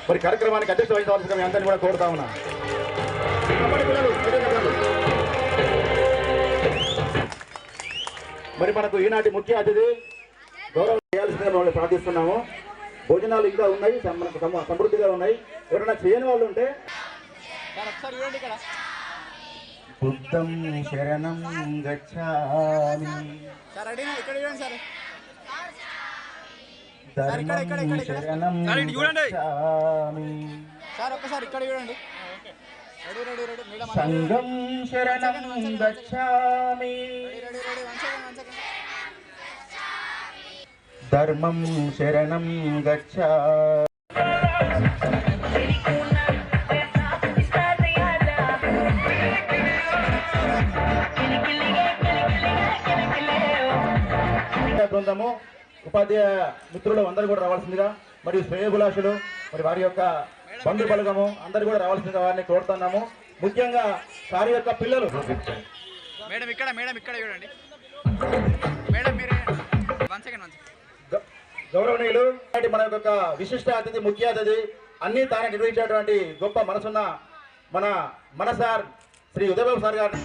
మరి కార్యక్రమానికి అధ్యక్షత వహించవలసిన మీ అందరినీ కూడా కోరుతా ఉన్నా. మరి మనకు ఈనాటి ముఖ్య అతిథి గౌరవం చేయాల్సిందిగా మనం ప్రార్థిస్తున్నాము. భోజనాలు ఇంకా ఉన్నాయి, మనకు సమృద్ధిగా ఉన్నాయి. ఎవరైనా చేయని వాళ్ళు ఉంటే బుద్ధం శరణం గచ్ఛామి, ధర్మం శరణం గచ్ఛామి, సంఘం శరణం గచ్ఛామి, ధర్మం శరణం గచ్ఛామి. బృందము, ఉపాధ్యాయ మిత్రులు అందరూ కూడా రావాల్సిందిగా, మరియు శ్రేయోభిలాషులు, మరి వారి యొక్క బంధు బలగము అందరూ కూడా రావాల్సిందిగా వారిని కోరుతున్నాము. ముఖ్యంగా వారి యొక్క పిల్లలు గౌరవనీయులు, మన యొక్క విశిష్ట అతిథి, ముఖ్య అతిథి, అన్ని తానే నిర్వహించేటువంటి గొప్ప మనసున్న మన సార్ శ్రీ ఉదయబాబు సార్ గారు.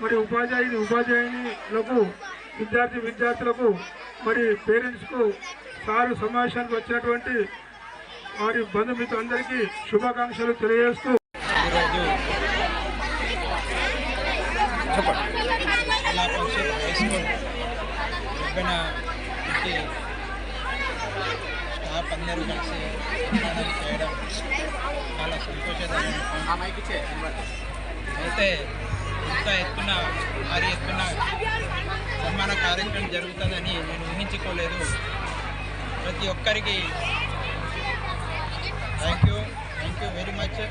మరి ఉపాధ్యాయులకు, విద్యార్థులకు, మరి పేరెంట్స్కు, సారు సమావేశానికి వచ్చినటువంటి వారి బంధుమిత్రులందరికీ శుభాకాంక్షలు తెలియజేస్తూ స్టాఫ్ అందరూ కలిసి చేయడం చాలా సంతోషదాయకం. అయితే ఇంత ఎత్తున భారీ ఎత్తున సన్మాన కార్యక్రమం జరుగుతుందని నేను ఊహించుకోలేదు. ప్రతి ఒక్కరికి థ్యాంక్ యూ వెరీ మచ్.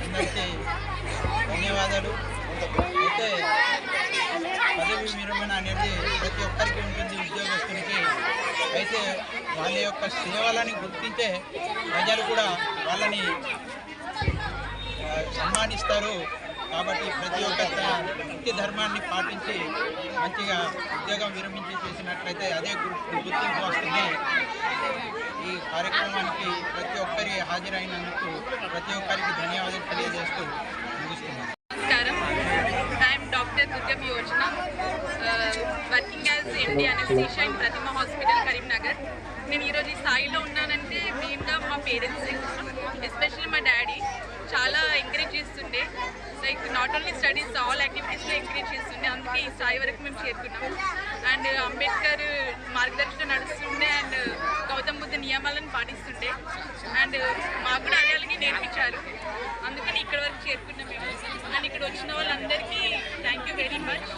అందరికీ ధన్యవాదాలు. అయితే పదవి విరమణ అనేది ప్రతి ఒక్కరికి ఉంటుంది, ఉద్యోగస్తునికి. అయితే వాళ్ళ యొక్క సేవలని గుర్తించే ప్రజలు కూడా వాళ్ళని సన్మానిస్తారు. కాబట్టి ప్రతి ఒక్క వృత్తి ధర్మాన్ని పాటించి మంచిగా ఉద్యోగం విరమించి చేసినట్లయితే అదే గుర్తింపు వస్తుంది. ఈ కార్యక్రమానికి ప్రతి ఒక్కరి హాజరైనందుకు ప్రతి ఒక్కరికి ధన్యవాదాలు తెలియజేస్తూ ముగిస్తున్నాను. నమస్కారం, I'm doctor Durgam Yojana, working as MD anaesthesia in Pratima hospital Karimnagar. నేను ఈరోజు ఈ స్థాయిలో ఉన్నానంటే మెయిన్గా మా పేరెంట్స్, ఎస్పెషల్లీ మా డాడీ చాలా ఎంకరేజ్ చేస్తుండే. Like not only studies, all యాక్టివిటీస్లో ఎంకరేజ్ చేస్తుండే. అందుకే ఈ స్థాయి వరకు మేము చేరుకున్నాము. అండ్ అంబేద్కర్ మార్గదర్శనం నడుస్తుండే అండ్ గౌతమ్ బుద్ధ నియమాలను పాటిస్తుండే. అండ్ మాకు కూడా అదే నేర్పించారు. అందుకని ఇక్కడ వరకు చేరుకున్నాం మేము. అండ్ ఇక్కడ వచ్చిన వాళ్ళందరికీ థ్యాంక్ యూ వెరీ మచ్.